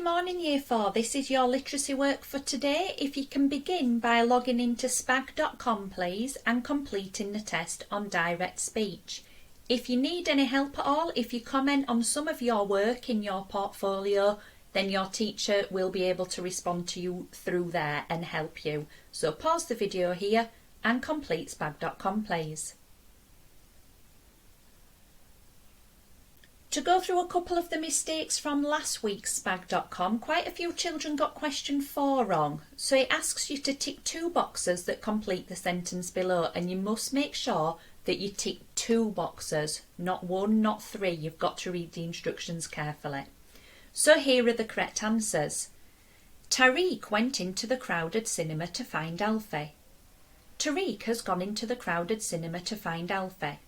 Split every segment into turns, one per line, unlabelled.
Good morning Year 4, this is your literacy work for today. If you can begin by logging into spag.com please and completing the test on direct speech. If you need any help at all, if you comment on some of your work in your portfolio, then your teacher will be able to respond to you through there and help you. So pause the video here and complete spag.com please. To go through a couple of the mistakes from last week's spag.com, quite a few children got question 4 wrong. So it asks you to tick 2 boxes that complete the sentence below, and you must make sure that you tick 2 boxes, not 1, not 3. You've got to read the instructions carefully. So here are the correct answers. Tariq went into the crowded cinema to find Alfie. Tariq has gone into the crowded cinema to find Alfie.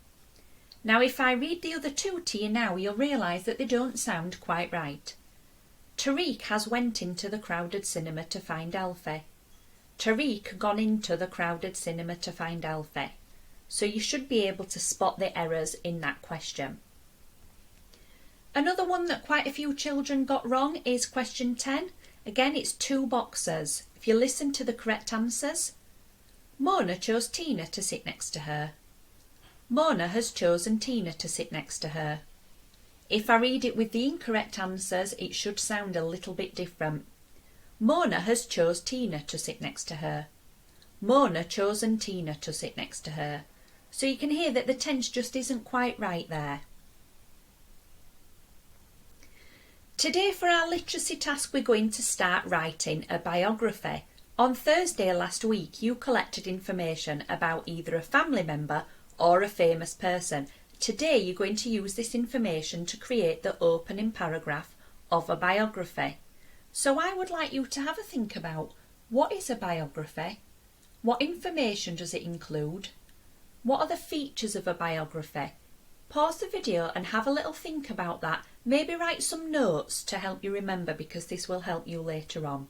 Now if I read the other 2 to you now, you'll realise that they don't sound quite right. Tariq has went into the crowded cinema to find Alfie. Tariq gone into the crowded cinema to find Alfie. So you should be able to spot the errors in that question. Another one that quite a few children got wrong is question 10. Again, it's 2 boxes. If you listen to the correct answers, Mona chose Tina to sit next to her. Mona has chosen Tina to sit next to her. If I read it with the incorrect answers, it should sound a little bit different. Mona has chose Tina to sit next to her. Mona chosen Tina to sit next to her. So you can hear that the tense just isn't quite right there. Today for our literacy task we're going to start writing a biography. On Thursday last week you collected information about either a family member or a famous person. Today you're going to use this information to create the opening paragraph of a biography. So I would like you to have a think about, what is a biography? What information does it include? What are the features of a biography? Pause the video and have a little think about that. Maybe write some notes to help you remember, because this will help you later on.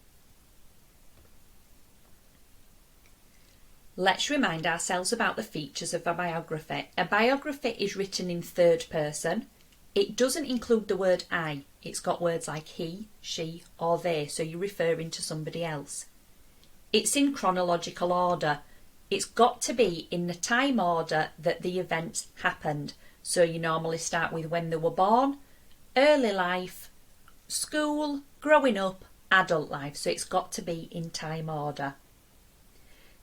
Let's remind ourselves about the features of a biography. A biography is written in 3rd person. It doesn't include the word I. It's got words like he, she or they, so you're referring to somebody else. It's in chronological order. It's got to be in the time order that the events happened. So you normally start with when they were born, early life, school, growing up, adult life. So it's got to be in time order.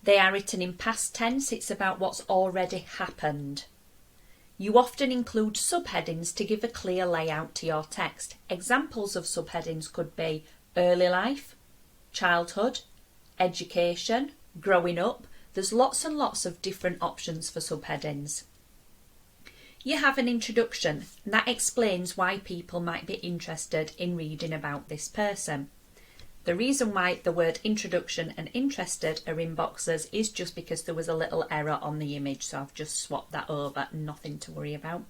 They are written in past tense. It's about what's already happened. You often include subheadings to give a clear layout to your text. Examples of subheadings could be early life, childhood, education, growing up. There's lots and lots of different options for subheadings. You have an introduction, and that explains why people might be interested in reading about this person. The reason why the word introduction and interested are in boxes is just because there was a little error on the image, so I've just swapped that over, nothing to worry about.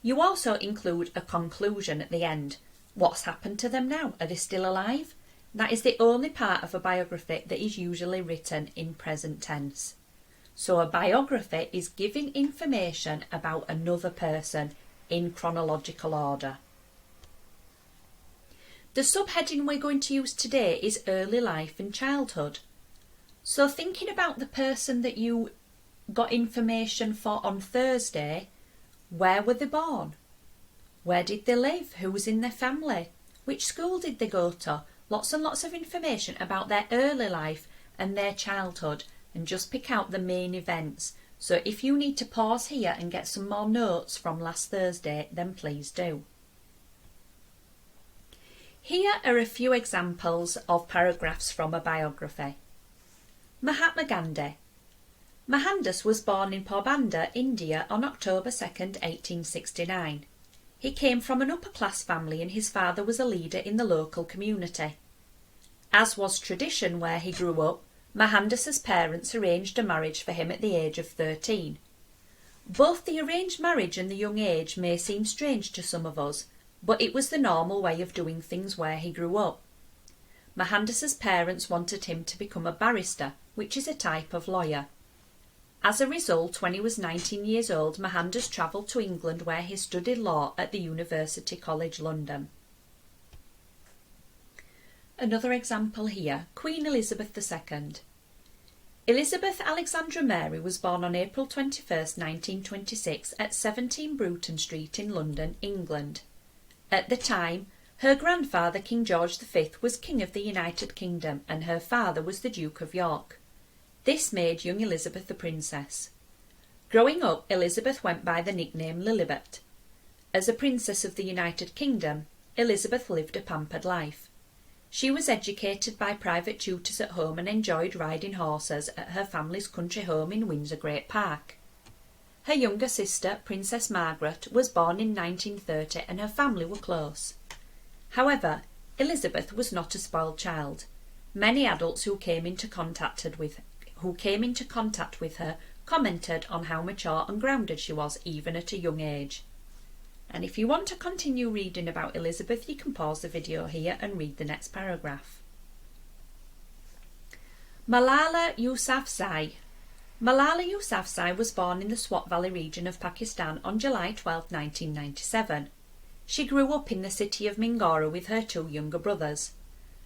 You also include a conclusion at the end. What's happened to them now? Are they still alive? That is the only part of a biography that is usually written in present tense. So a biography is giving information about another person in chronological order. The subheading we're going to use today is early life and childhood. So thinking about the person that you got information for on Thursday, where were they born? Where did they live? Who was in their family? Which school did they go to? Lots and lots of information about their early life and their childhood, and just pick out the main events. So if you need to pause here and get some more notes from last Thursday, then please do. Here are a few examples of paragraphs from a biography. Mahatma Gandhi. Mohandas was born in Porbandar, India on October 2nd, 1869. He came from an upper-class family and his father was a leader in the local community. As was tradition where he grew up, Mohandas's parents arranged a marriage for him at the age of 13. Both the arranged marriage and the young age may seem strange to some of us, but it was the normal way of doing things where he grew up. Mohandas's parents wanted him to become a barrister, which is a type of lawyer. As a result, when he was 19 years old, Mohandas travelled to England where he studied law at the University College London. Another example here, Queen Elizabeth II. Elizabeth Alexandra Mary was born on April 21st, 1926 at 17 Bruton Street in London, England. At the time, her grandfather King George V was King of the United Kingdom and her father was the Duke of York. This made young Elizabeth a princess. Growing up, Elizabeth went by the nickname Lilibet. As a princess of the United Kingdom, Elizabeth lived a pampered life. She was educated by private tutors at home and enjoyed riding horses at her family's country home in Windsor Great Park. Her younger sister, Princess Margaret, was born in 1930 and her family were close. However, Elizabeth was not a spoiled child. Many adults who came into contact with her commented on how mature and grounded she was even at a young age. And if you want to continue reading about Elizabeth, you can pause the video here and read the next paragraph. Malala Yousafzai. Malala Yousafzai was born in the Swat Valley region of Pakistan on July 12, 1997. She grew up in the city of Mingora with her two younger brothers.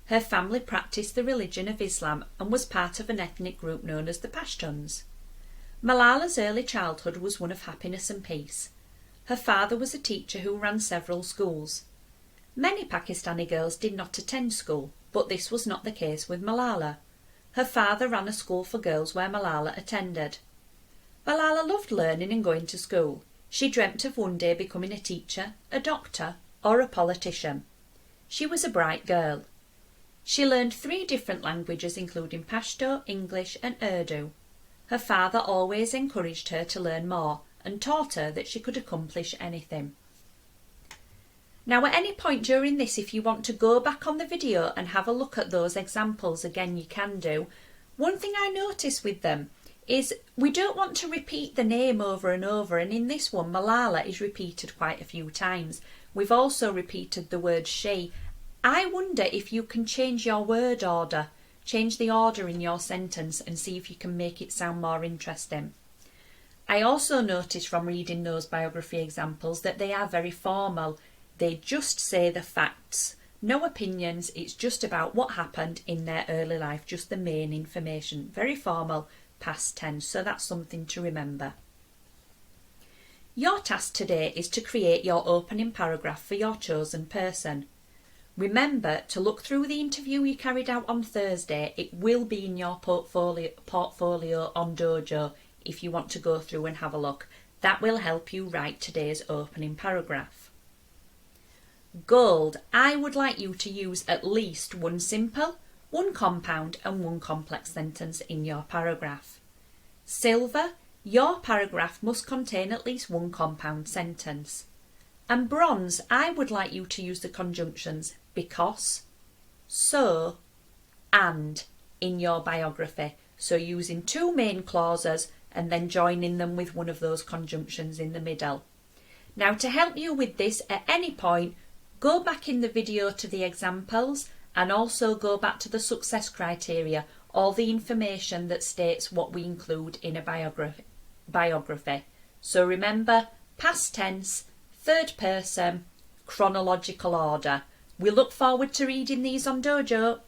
Her family practiced the religion of Islam and was part of an ethnic group known as the Pashtuns. Malala's early childhood was one of happiness and peace. Her father was a teacher who ran several schools. Many Pakistani girls did not attend school, but this was not the case with Malala. Her father ran a school for girls where Malala attended. Malala loved learning and going to school. She dreamt of one day becoming a teacher, a doctor, or a politician. She was a bright girl. She learned 3 different languages including Pashto, English and Urdu. Her father always encouraged her to learn more and taught her that she could accomplish anything. Now at any point during this, if you want to go back on the video and have a look at those examples again, you can do. One thing I notice with them is we don't want to repeat the name over and over, and in this one Malala is repeated quite a few times. We've also repeated the word she. I wonder if you can change your word order, change the order in your sentence and see if you can make it sound more interesting. I also noticed from reading those biography examples that they are very formal. They just say the facts, no opinions, it's just about what happened in their early life, just the main information. Very formal, past tense, so that's something to remember. Your task today is to create your opening paragraph for your chosen person. Remember to look through the interview you carried out on Thursday. It will be in your portfolio on Dojo if you want to go through and have a look. That will help you write today's opening paragraph. Gold. I would like you to use at least one simple, one compound and one complex sentence in your paragraph. Silver. Your paragraph must contain at least one compound sentence. And bronze. I would like you to use the conjunctions because, so, and in your biography. So using 2 main clauses and then joining them with one of those conjunctions in the middle. Now to help you with this, at any point, go back in the video to the examples and also go back to the success criteria, all the information that states what we include in a biography. So remember, past tense, 3rd person, chronological order. We look forward to reading these on Dojo.